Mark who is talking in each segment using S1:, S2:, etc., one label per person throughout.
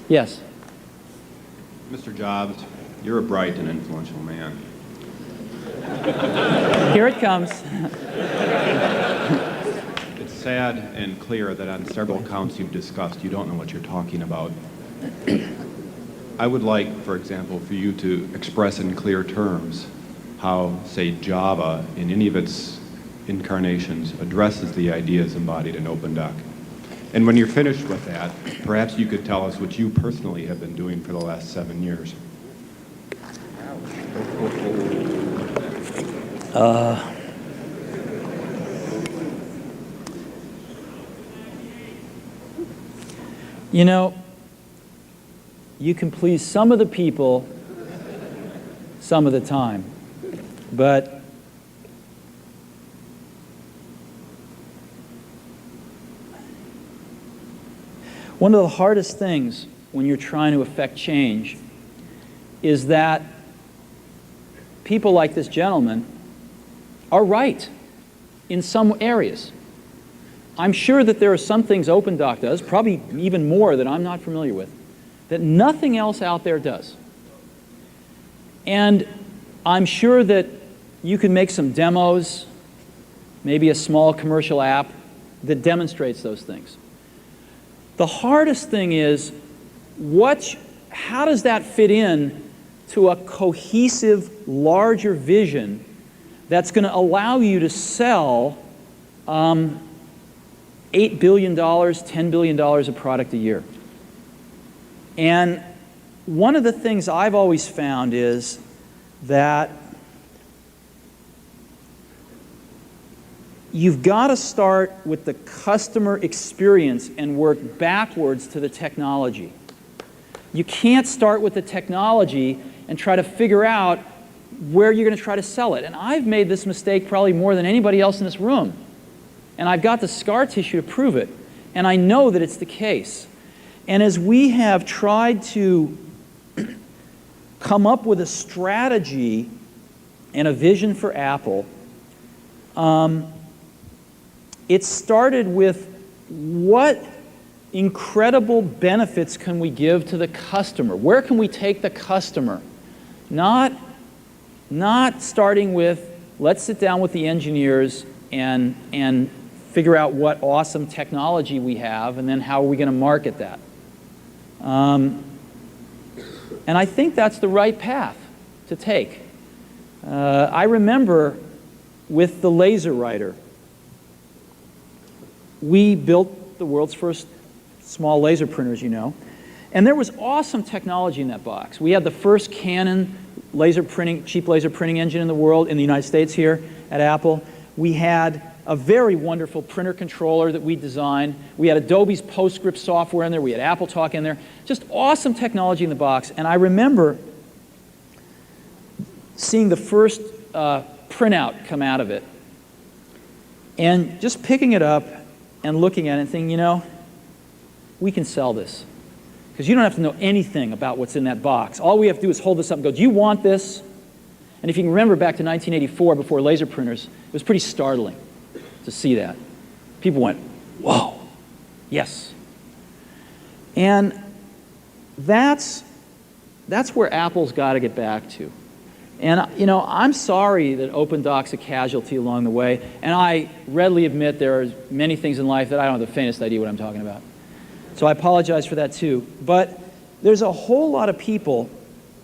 S1: Yes.
S2: Mr. Jobs, you're a bright and influential man.
S1: Here it comes.
S2: It's sad and clear that on several counts you've discussed, you don't know what you're talking about. I would like, for example, for you to express in clear terms how, say, Java, in any of its incarnations, addresses the ideas embodied in OpenDoc. And when you're finished with that, perhaps you could tell us what you personally have been doing for the last 7 years.
S1: You know, you can please some of the people some of the time, but one of the hardest things when you're trying to affect change is that people like this gentleman are right in some areas. I'm sure that there are some things OpenDoc does, probably even more that I'm not familiar with, that nothing else out there does. And I'm sure that you can make some demos, maybe a small commercial app that demonstrates those things. The hardest thing is, how does that fit in to a cohesive, larger vision that's going to allow you to sell $8 billion, $10 billion of product a year? And one of the things I've always found is that you've got to start with the customer experience and work backwards to the technology. You can't start with the technology and try to figure out where you're going to try to sell it. And I've made this mistake probably more than anybody else in this room. And I've got the scar tissue to prove it. And I know that it's the case. And as we have tried to come up with a strategy and a vision for Apple, it started with what incredible benefits can we give to the customer? Where can we take the customer? Not starting with, let's sit down with the engineers and figure out what awesome technology we have, and then how are we going to market that? And I think that's the right path to take. I remember with the laser writer, we built the world's first small laser printers, you know, and there was awesome technology in that box. We had the first Canon cheap laser printing engine in the world, in the United States here at Apple. We had a very wonderful printer controller that we designed. We had Adobe's PostScript software in there. We had AppleTalk in there. Just awesome technology in the box. And I remember seeing the first printout come out of it and just picking it up and looking at it and thinking, you know, we can sell this. Because you don't have to know anything about what's in that box. All we have to do is hold this up and go, do you want this? And if you can remember back to 1984, before laser printers, it was pretty startling to see that. People went, whoa, yes. And that's where Apple's got to get back to. And you know, I'm sorry that OpenDoc's a casualty along the way, and I readily admit there are many things in life that I don't have the faintest idea what I'm talking about. So I apologize for that too. But there's a whole lot of people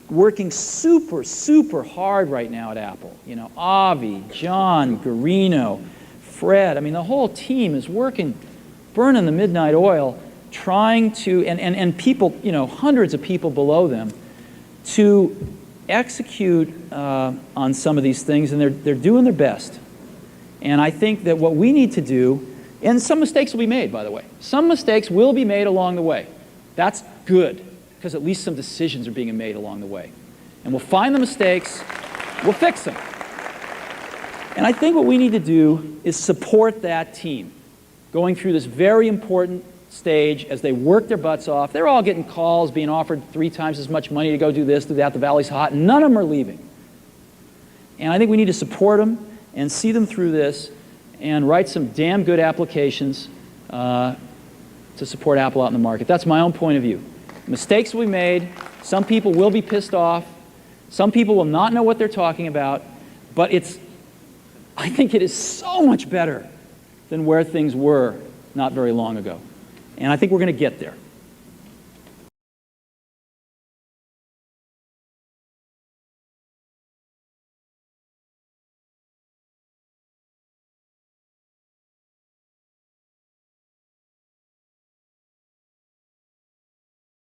S1: working super, super hard right now at Apple. You know, Avi, John, Garino, Fred, I mean, the whole team is working, burning the midnight oil, trying to, and people, you know, hundreds of people below them, to execute on some of these things, and they're doing their best. And I think that what we need to do, and some mistakes will be made, by the way. Some mistakes will be made along the way. That's good, because at least some decisions are being made along the way. And we'll find the mistakes, we'll fix them. And I think what we need to do is support that team going through this very important stage as they work their butts off. They're all getting calls, being offered 3 times as much money to go do this, do that, the valley's hot, and none of them are leaving. And I think we need to support them and see them through this and write some damn good applications to support Apple out in the market. That's my own point of view. Mistakes will be made. Some people will be pissed off. Some people will not know what they're talking about. But I think it is so much better than where things were not very long ago. And I think we're going to get there.